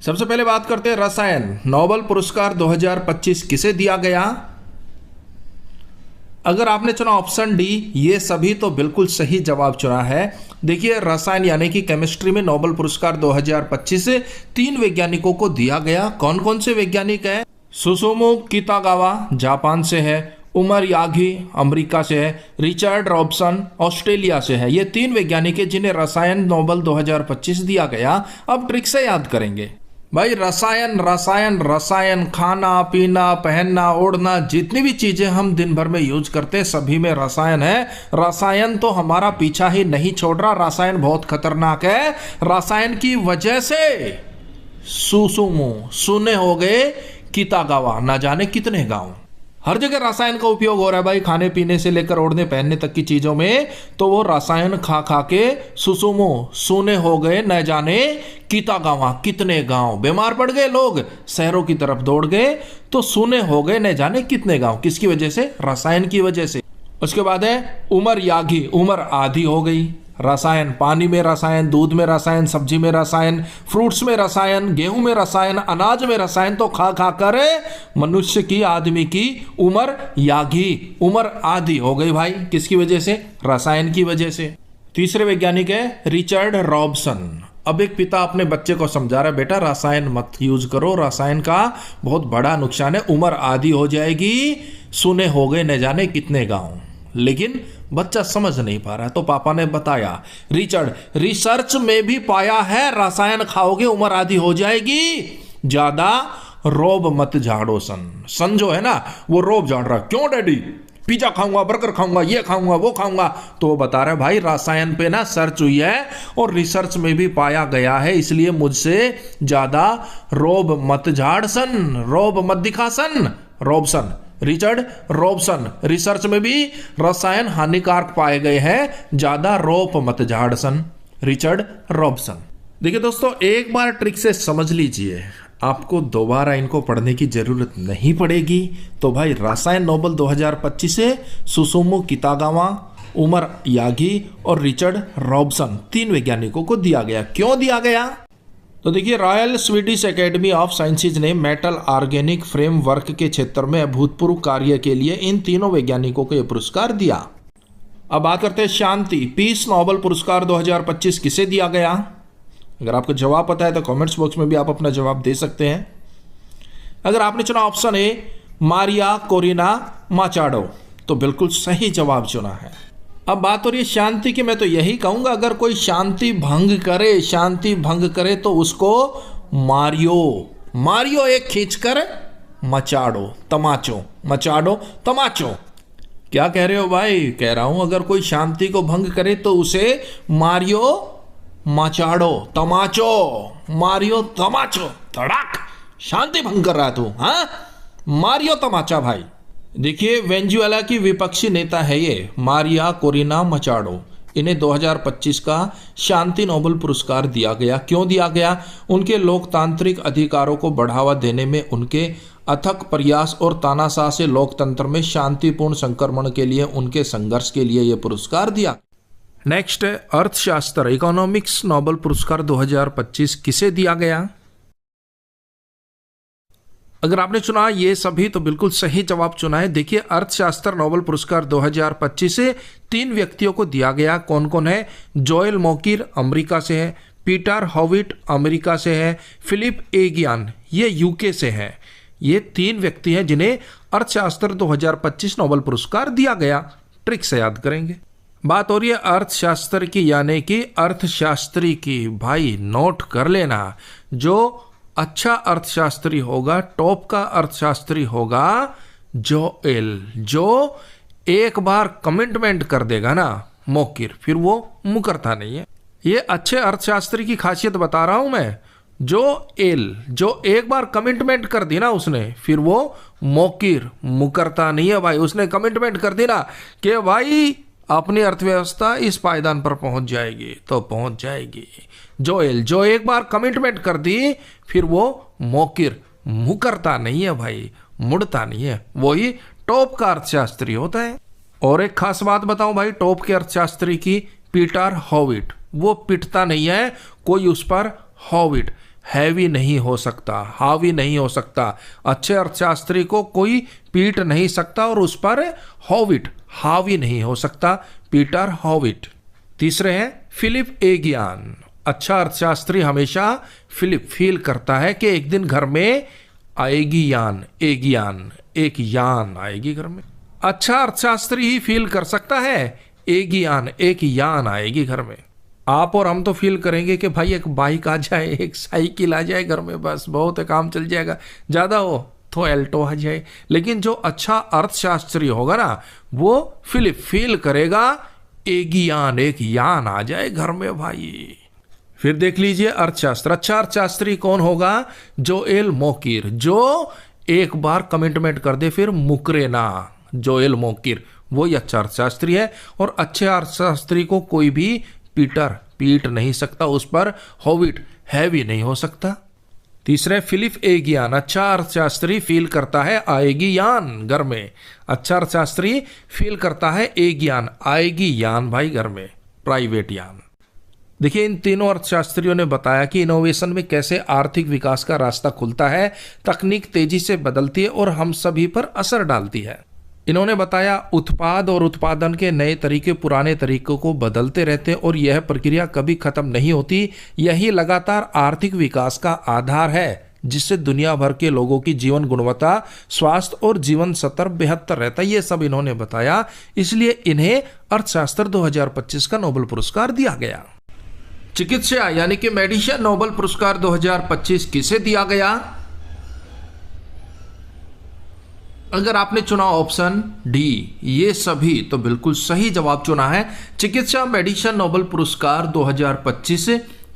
सबसे पहले बात करते हैं रसायन। नोबेल पुरस्कार 2025 किसे दिया गया? अगर आपने चुना ऑप्शन डी ये सभी, तो बिल्कुल सही जवाब चुना है। देखिए, रसायन यानी कि केमिस्ट्री में नोबेल पुरस्कार 2025 से 3 वैज्ञानिकों को दिया गया। कौन कौन से वैज्ञानिक हैं? सुसुमो कितागावा जापान से है, उमर यागी अमेरिका से है, रिचर्ड रॉबसन ऑस्ट्रेलिया से है। ये 3 वैज्ञानिक हैं जिन्हें रसायन नोबेल 2025 दिया गया। अब ट्रिक से याद करेंगे भाई। रसायन रसायन रसायन, खाना पीना पहनना ओढ़ना, जितनी भी चीजें हम दिन भर में यूज करते हैं सभी में रसायन है। रसायन तो हमारा पीछा ही नहीं छोड़ रहा, रसायन बहुत खतरनाक है। रसायन की वजह से सुसुमो सुने हो गए कितागावा, ना जाने कितने गांव। हर जगह रसायन का उपयोग हो रहा है भाई, खाने पीने से लेकर ओढ़ने पहनने तक की चीजों में। तो वो रसायन खा खा के सुसुमो सुने हो गए न जाने कितागावा, कितने गांव। बीमार पड़ गए लोग, शहरों की तरफ दौड़ गए, तो सुने हो गए न जाने कितने गांव। किसकी वजह से? रसायन की वजह से। उसके बाद है उमर यागी, उम्र आधी हो गई। रसायन, पानी में रसायन, दूध में रसायन, सब्जी में रसायन, फ्रूट्स में रसायन, गेहूं में रसायन, अनाज में रसायन। तो खा खा कर मनुष्य की, आदमी की उम्र यागी, उम्र आधी हो गई भाई। किसकी वजह से? रसायन की वजह से। तीसरे वैज्ञानिक है रिचर्ड रॉबसन। अब एक पिता अपने बच्चे को समझा रहा है, बेटा रसायन मत यूज करो, रसायन का बहुत बड़ा नुकसान है, उम्र आधी हो जाएगी, सुने हो गए न जाने कितने गांव। लेकिन बच्चा समझ नहीं पा रहा, तो पापा ने बताया, रिचर्ड रिसर्च में भी पाया है रसायन खाओगे उम्र आधी हो जाएगी, ज्यादा रोब मत झाड़ो। सन जो है ना, वो रोब झाड़ रहा। क्यों डैडी? पिज्जा खाऊंगा, बर्गर खाऊंगा, ये खाऊंगा, वो खाऊंगा। तो वो बता रहा है भाई रसायन पे ना सर्च हुई है और रिसर्च में भी पाया गया है, इसलिए मुझसे ज्यादा रोब मत झाड़ सन, रोब मत दिखा सन। रॉबसन, रिचर्ड रॉबसन, रिसर्च में भी रसायन हानिकारक पाए गए हैं, ज्यादा रोप मत झाड़ सन। Richard Robson. देखिए दोस्तों, एक बार ट्रिक से समझ लीजिए, आपको दोबारा इनको पढ़ने की जरूरत नहीं पड़ेगी। तो भाई रसायन नोबेल 2025 से सुसुमो कितागावा, उमर यागी और रिचर्ड रॉबसन 3 वैज्ञानिकों को दिया गया। क्यों दिया गया? तो देखिए, royal Swedish academy of sciences ने मेटल ऑर्गेनिक फ्रेमवर्क के क्षेत्र में अभूतपूर्व कार्य के लिए इन तीनों वैज्ञानिकों को यह पुरस्कार दिया। अब बात करते हैं शांति। पीस नोबेल पुरस्कार 2025 किसे दिया गया? अगर आपको जवाब पता है तो कमेंट्स बॉक्स में भी आप अपना जवाब दे सकते हैं। अगर आपने चुना ऑप्शन ए मारिया कोरिना माचाडो, तो बिल्कुल सही जवाब चुना है। अब बात हो रही है शांति की। मैं तो यही कहूंगा, अगर कोई शांति भंग करे तो उसको मारियो, मारियो एक खींचकर मचाडो, तमाचो, मचाडो तमाचो। क्या कह रहे हो भाई? कह रहा हूं अगर कोई शांति को भंग करे तो उसे मारियो मचाडो तमाचो, मारियो तमाचो, धड़ाक। शांति भंग कर रहा तू, हाँ? मारियो तमाचा भाई। देखिए, वेनेजुएला की विपक्षी नेता है ये मारिया कोरिना मचाडो। इन्हें 2025 का शांति नोबेल पुरस्कार दिया गया। क्यों दिया गया? उनके लोकतांत्रिक अधिकारों को बढ़ावा देने में उनके अथक प्रयास और तानाशाह से लोकतंत्र में शांतिपूर्ण संक्रमण के लिए उनके संघर्ष के लिए यह पुरस्कार दिया। नेक्स्ट, अर्थशास्त्र इकोनॉमिक्स नोबेल पुरस्कार 2025 किसे दिया गया? अगर आपने चुना ये सभी, तो बिल्कुल सही जवाब चुना है। देखिए, अर्थशास्त्र नोबेल पुरस्कार 2025 से 3 व्यक्तियों को दिया गया। कौन कौन है? जोएल मोकिर अमेरिका से है, पीटर हॉविट अमेरिका से है, फिलिप एगियान ये यूके से है। ये 3 व्यक्ति हैं जिन्हें अर्थशास्त्र 2025 नोबेल पुरस्कार दिया गया। ट्रिक से याद करेंगे। बात हो रही है अर्थशास्त्र की, यानी कि अर्थशास्त्री की। भाई नोट कर लेना, जो अच्छा अर्थशास्त्री होगा, टॉप का अर्थशास्त्री होगा जोएल, जो एक बार कमिटमेंट कर देगा ना मोकिर, फिर वो मुकरता नहीं है। ये अच्छे अर्थशास्त्री की खासियत बता रहा हूं मैं। जोएल, जो एक बार कमिटमेंट कर दी ना उसने, फिर वो मोकिर मुकरता नहीं है भाई। उसने कमिटमेंट कर दी ना कि भाई अपनी अर्थव्यवस्था इस पायदान पर पहुंच जाएगी, तो पहुंच जाएगी। जोएल, जो एक बार कमिटमेंट कर दी, फिर वो मोकिर मुकरता नहीं है भाई, मुड़ता नहीं है। वही टॉप का अर्थशास्त्री होता है। और एक खास बात बताऊं भाई टॉप के अर्थशास्त्री की, पीटर हॉविट, वो पिटता नहीं है कोई उस पर। हॉविट हैवी नहीं हो सकता, हावी नहीं हो सकता। अच्छे अर्थशास्त्री को कोई पीट नहीं सकता और उस पर हॉविट, हावी नहीं हो सकता, पीटर हॉविट। तीसरे हैं फिलिप एगियान। अच्छा अर्थशास्त्री हमेशा फिलिप फील करता है कि एक दिन घर में आएगी यान, एगियान, एक यान आएगी घर में। अच्छा अर्थशास्त्री ही फील कर सकता है एगियान, एक यान आएगी घर में। आप और हम तो फील करेंगे कि भाई एक बाइक आ जाए, एक साइकिल आ जाए घर में, बस बहुत है, काम चल जाएगा। ज़्यादा हो तो एल्टो आ जाए। लेकिन जो अच्छा अर्थशास्त्री होगा ना, वो फिलिप फील करेगा एगियान, एक यान आ जाए घर में भाई। फिर देख लीजिए अर्थशास्त्र। अच्छा अर्थशास्त्री कौन होगा? जोएल मोकिर, जो एक बार कमिटमेंट कर दे फिर मुकरे ना। जोएल मोकिर वो ही अच्छा अर्थशास्त्री है। और अच्छे अर्थशास्त्री को कोई भी पीट नहीं सकता, उस पर हॉविट, हैवी नहीं हो सकता। तीसरे फिलिप एगियान। अच्छा अर्थशास्त्री फील करता है आएगी यान घर में। अच्छा अर्थशास्त्री फील करता है एगियान, आएगी यान भाई घर में, प्राइवेट यान। देखिए इन तीनों अर्थशास्त्रियों ने बताया कि इनोवेशन में कैसे आर्थिक विकास का रास्ता खुलता है, तकनीक तेजी से बदलती है और हम सभी पर असर डालती है। इन्होंने बताया उत्पाद और उत्पादन के नए तरीके पुराने तरीकों को बदलते रहते हैं और यह प्रक्रिया कभी खत्म नहीं होती। यही लगातार आर्थिक विकास का आधार है, जिससे दुनिया भर के लोगों की जीवन गुणवत्ता, स्वास्थ्य और जीवन स्तर बेहतर रहता है। ये सब इन्होंने बताया, इसलिए इन्हें अर्थशास्त्र 2025 का नोबेल पुरस्कार दिया गया। चिकित्सा यानी कि मेडिसिन नोबेल पुरस्कार 2025 किसे दिया गया? अगर आपने चुना ऑप्शन डी ये सभी, तो बिल्कुल सही जवाब चुना है। चिकित्सा मेडिसिन नोबेल पुरस्कार 2025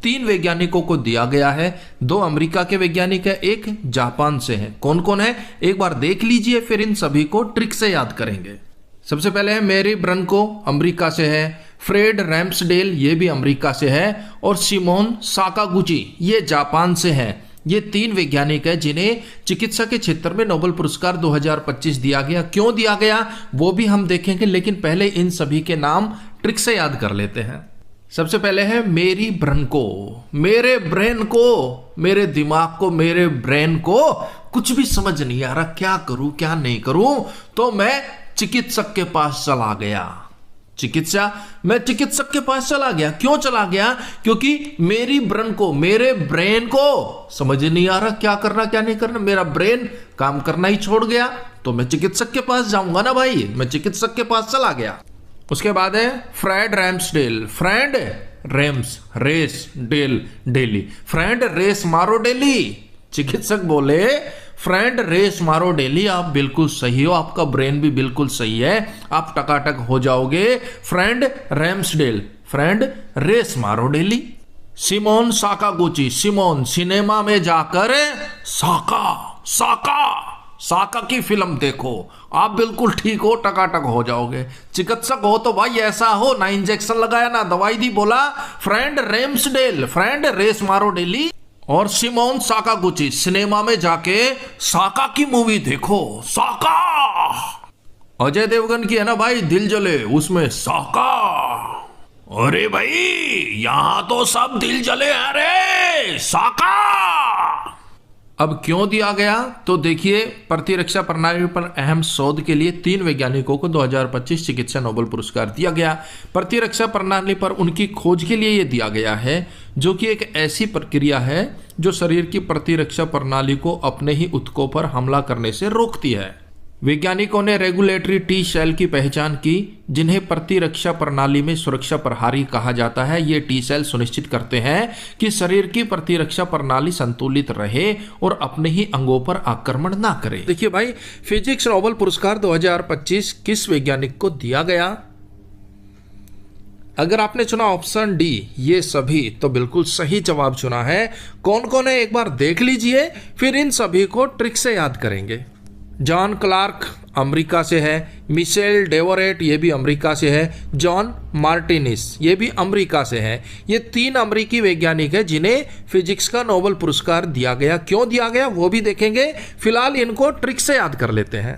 3 वैज्ञानिकों को दिया गया है। 2 अमेरिका के वैज्ञानिक है, एक जापान से है। कौन कौन है एक बार देख लीजिए, फिर इन सभी को ट्रिक से याद करेंगे। सबसे पहले है मेरी ब्रनको, अमेरिका से है। फ्रेड रैम्सडेल, ये भी अमेरिका से है। और सिमोन साकागुची, ये जापान से है। ये 3 वैज्ञानिक हैं जिन्हें चिकित्सा के क्षेत्र में नोबेल पुरस्कार 2025 दिया गया। क्यों दिया गया वो भी हम देखेंगे, लेकिन पहले इन सभी के नाम ट्रिक से याद कर लेते हैं। सबसे पहले है मेरी ब्रनको। मेरे ब्रेन को, मेरे दिमाग को, मेरे ब्रेन को कुछ भी समझ नहीं आ रहा, क्या करूं क्या नहीं करूं, तो मैं चिकित्सक के पास चला गया। मैं चिकित्सक के पास चला गया। क्यों चला गया? क्योंकि मेरी ब्रेन को, मेरे ब्रेन को समझ नहीं आ रहा क्या करना क्या नहीं करना, मेरा ब्रेन काम करना ही छोड़ गया, तो मैं चिकित्सक के पास जाऊंगा ना भाई। मैं चिकित्सक के पास चला गया। उसके बाद है फ्रेड रैम्सडेल। फ्रेंड रेम्स रेस डेल डेली, फ्रेंड रेस मारो डेली। चिकित्सक बोले फ्रेंड रेस मारो डेली। आप बिल्कुल सही हो, आपका ब्रेन भी बिल्कुल सही है, आप टकाटक हो जाओगे। फ्रेंड रैम्सडेल, फ्रेंड रेस मारो daily. Simone Sakaguchi, Simone cinema में जाकर साका की फिल्म देखो, आप बिल्कुल ठीक हो, टकाटक हो जाओगे। चिकित्सक हो तो भाई ऐसा हो, ना इंजेक्शन लगाया ना दवाई दी, बोला फ्रेंड रैम्सडेल, फ्रेंड रेस मारो डेली। और सिमोन साकागुची, सिनेमा में जाके साका की मूवी देखो। साका अजय देवगन की है ना भाई, दिल जले, उसमें साका। अरे भाई यहां तो सब दिल जले हैं रे, साका। अब क्यों दिया गया? तो देखिए प्रतिरक्षा प्रणाली पर अहम शोध के लिए 3 वैज्ञानिकों को 2025 चिकित्सा नोबेल पुरस्कार दिया गया। प्रतिरक्षा प्रणाली पर उनकी खोज के लिए यह दिया गया है, जो कि एक ऐसी प्रक्रिया है जो शरीर की प्रतिरक्षा प्रणाली को अपने ही ऊतकों पर हमला करने से रोकती है। वैज्ञानिकों ने रेगुलेटरी टी सेल की पहचान की, जिन्हें प्रतिरक्षा प्रणाली में सुरक्षा प्रहरी कहा जाता है। ये टी सेल सुनिश्चित करते हैं कि शरीर की प्रतिरक्षा प्रणाली संतुलित रहे और अपने ही अंगों पर आक्रमण ना करे। देखिए भाई, फिजिक्स नोबेल पुरस्कार 2025 किस वैज्ञानिक को दिया गया? अगर आपने चुना ऑप्शन डी ये सभी, तो बिल्कुल सही जवाब चुना है। कौन कौन है एक बार देख लीजिए, फिर इन सभी को ट्रिक से याद करेंगे। जॉन क्लार्क अमेरिका से है। मिशेल डेवोरेट, ये भी अमेरिका से है। जॉन मार्टिनिस, ये भी अमेरिका से है। ये 3 अमेरिकी वैज्ञानिक हैं जिन्हें फिजिक्स का नोबेल पुरस्कार दिया गया। क्यों दिया गया वो भी देखेंगे, फिलहाल इनको ट्रिक से याद कर लेते हैं।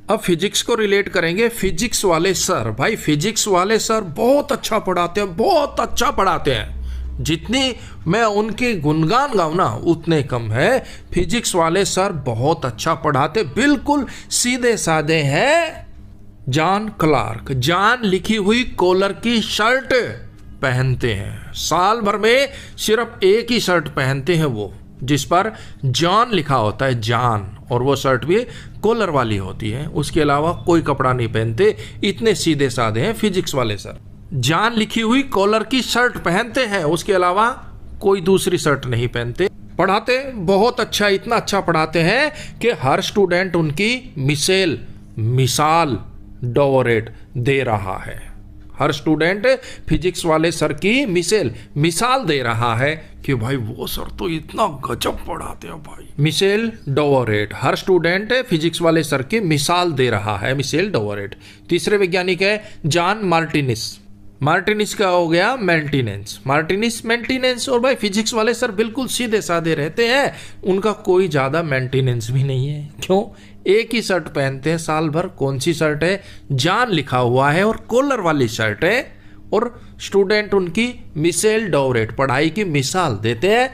अब फिजिक्स को रिलेट करेंगे। फिजिक्स वाले सर, भाई फिजिक्स वाले सर बहुत अच्छा पढ़ाते हैं, बहुत अच्छा पढ़ाते हैं। जितनी मैं उनके गुणगान गाऊं ना उतने कम है। फिजिक्स वाले सर बहुत अच्छा पढ़ाते, बिल्कुल सीधे साधे हैं। जॉन क्लार्क, जॉन लिखी हुई कॉलर की शर्ट पहनते हैं, साल भर में सिर्फ एक ही शर्ट पहनते हैं वो, जिस पर जॉन लिखा होता है, जॉन, और वो शर्ट भी कॉलर वाली होती है। उसके अलावा कोई कपड़ा नहीं पहनते, इतने सीधे साधे हैं फिजिक्स वाले सर। जॉन लिखी हुई कॉलर की शर्ट पहनते हैं, उसके अलावा कोई दूसरी शर्ट नहीं पहनते। पढ़ाते बहुत अच्छा, इतना अच्छा पढ़ाते हैं कि हर स्टूडेंट उनकी मिसाल डोवरेट दे रहा है। हर स्टूडेंट फिजिक्स वाले सर की मिसाल दे रहा है कि भाई वो सर तो इतना गजब पढ़ाते हैं भाई। मिशेल डोवरेट, हर स्टूडेंट फिजिक्स वाले सर की मिसाल दे रहा है, मिशेल डोवरेट। तीसरे वैज्ञानिक है जॉन मार्टिनिस। मार्टिनिस का हो गया मेंटेनेंस। और भाई फिजिक्स वाले सर बिल्कुल सीधे साधे रहते हैं, उनका कोई ज्यादा मेंटेनेंस भी नहीं है। क्यों? एक ही शर्ट पहनते हैं साल भर। कौन सी शर्ट है? जॉन लिखा हुआ है और कॉलर वाली शर्ट है, और स्टूडेंट उनकी मिशेल डोवरेट, पढ़ाई की मिसाल देते हैं,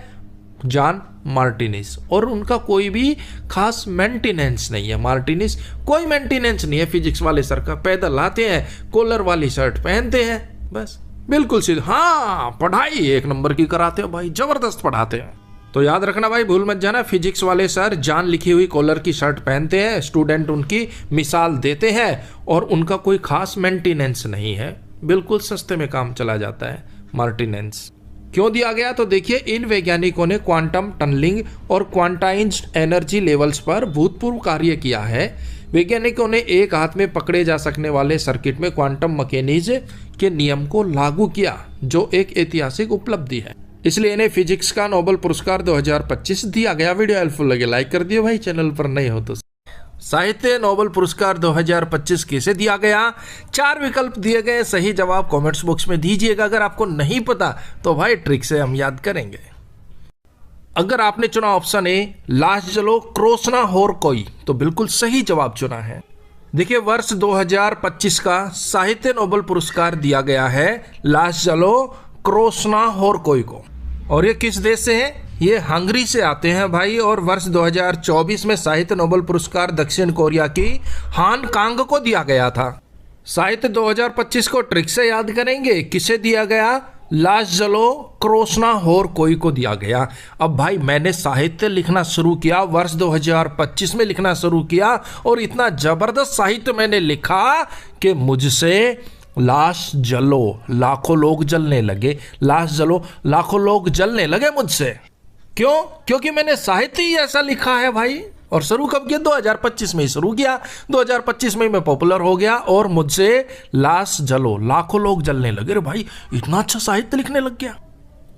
जॉन मार्टिनिस, और उनका कोई भी खास मेंटेनेंस नहीं है। मार्टिनिस कोई मेंटेनेंस नहीं है फिजिक्स वाले सर का, पैदल आते हैं, कॉलर वाली शर्ट पहनते हैं, बस बिल्कुल सीधे। हाँ, पढ़ाई एक नंबर की कराते हैं भाई, जबरदस्त पढ़ाते हैं। तो याद रखना भाई, भूल मत जाना, फिजिक्स वाले सर जॉन लिखी हुई कॉलर की शर्ट पहनते हैं, स्टूडेंट उनकी मिसाल देते हैं, और उनका कोई खास मेंटेनेंस नहीं है, बिल्कुल सस्ते में काम चला जाता है। मार्टिनेंस क्यों दिया गया? तो देखिए, इन वैज्ञानिकों ने क्वांटम टनलिंग और क्वांटाइज्ड एनर्जी लेवल्स पर भूतपूर्व कार्य किया है। वैज्ञानिकों ने एक हाथ में पकड़े जा सकने वाले सर्किट में क्वांटम मैकेनिज्म के नियम को लागू किया, जो एक ऐतिहासिक उपलब्धि है। इसलिए इन्हें फिजिक्स का नोबेल पुरस्कार 2025 दिया गया। वीडियो हेल्पफुल लगे लाइक कर दियो भाई, चैनल पर नए हो तो। साहित्य नोबेल पुरस्कार 2025 किसे दिया गया? 4 विकल्प दिए गए, सही जवाब कमेंट्स बॉक्स में दीजिएगा। अगर आपको नहीं पता तो भाई ट्रिक से हम याद करेंगे। अगर आपने चुना ऑप्शन ए, लाश जलो क्रोसना होर कोई, तो बिल्कुल सही जवाब चुना है। देखिए, वर्ष 2025 का साहित्य नोबेल पुरस्कार दिया गया है लाश जलो क्रोसना होर कोई को, और ये किस देश से है? ये हंगरी से आते हैं भाई। और वर्ष 2024 में साहित्य नोबेल पुरस्कार दक्षिण कोरिया की हान कांग को दिया गया था। साहित्य 2025 को ट्रिक से याद करेंगे, किसे दिया गया? लाश जलो क्रोसना होर कोई को दिया गया। अब भाई मैंने साहित्य लिखना शुरू किया, वर्ष 2025 में लिखना शुरू किया, और इतना जबरदस्त साहित्य मैंने लिखा कि मुझसे लाश जलो लाखों लोग जलने लगे। लाश जलो लाखों लोग जलने लगे मुझसे। क्यों? क्योंकि मैंने साहित्य ही ऐसा लिखा है भाई। और शुरू कब किया? 2025 में ही शुरू किया, 2025 में मैं पॉपुलर हो गया, और मुझसे लाश जलो लाखों लोग जलने लगे। रे भाई, इतना अच्छा साहित्य लिखने लग गया।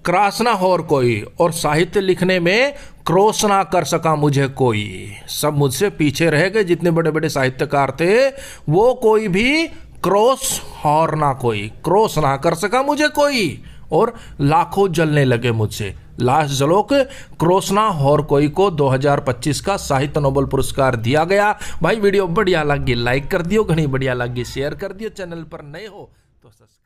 क्रासना होर कोई, और साहित्य लिखने में क्रॉस ना कर सका मुझे कोई। सब मुझसे पीछे रह गए, जितने बड़े बड़े साहित्यकार थे वो कोई भी क्रॉस ना कर सका मुझे कोई, और लाखों जलने लगे मुझसे। लाश जलो के क्रोसना होर कोई को 2025 का साहित्य नोबेल पुरस्कार दिया गया। भाई वीडियो बढ़िया लगी लाइक कर दियो, घनी बढ़िया लगी शेयर कर दियो, चैनल पर नए हो तो सब्सक्राइब।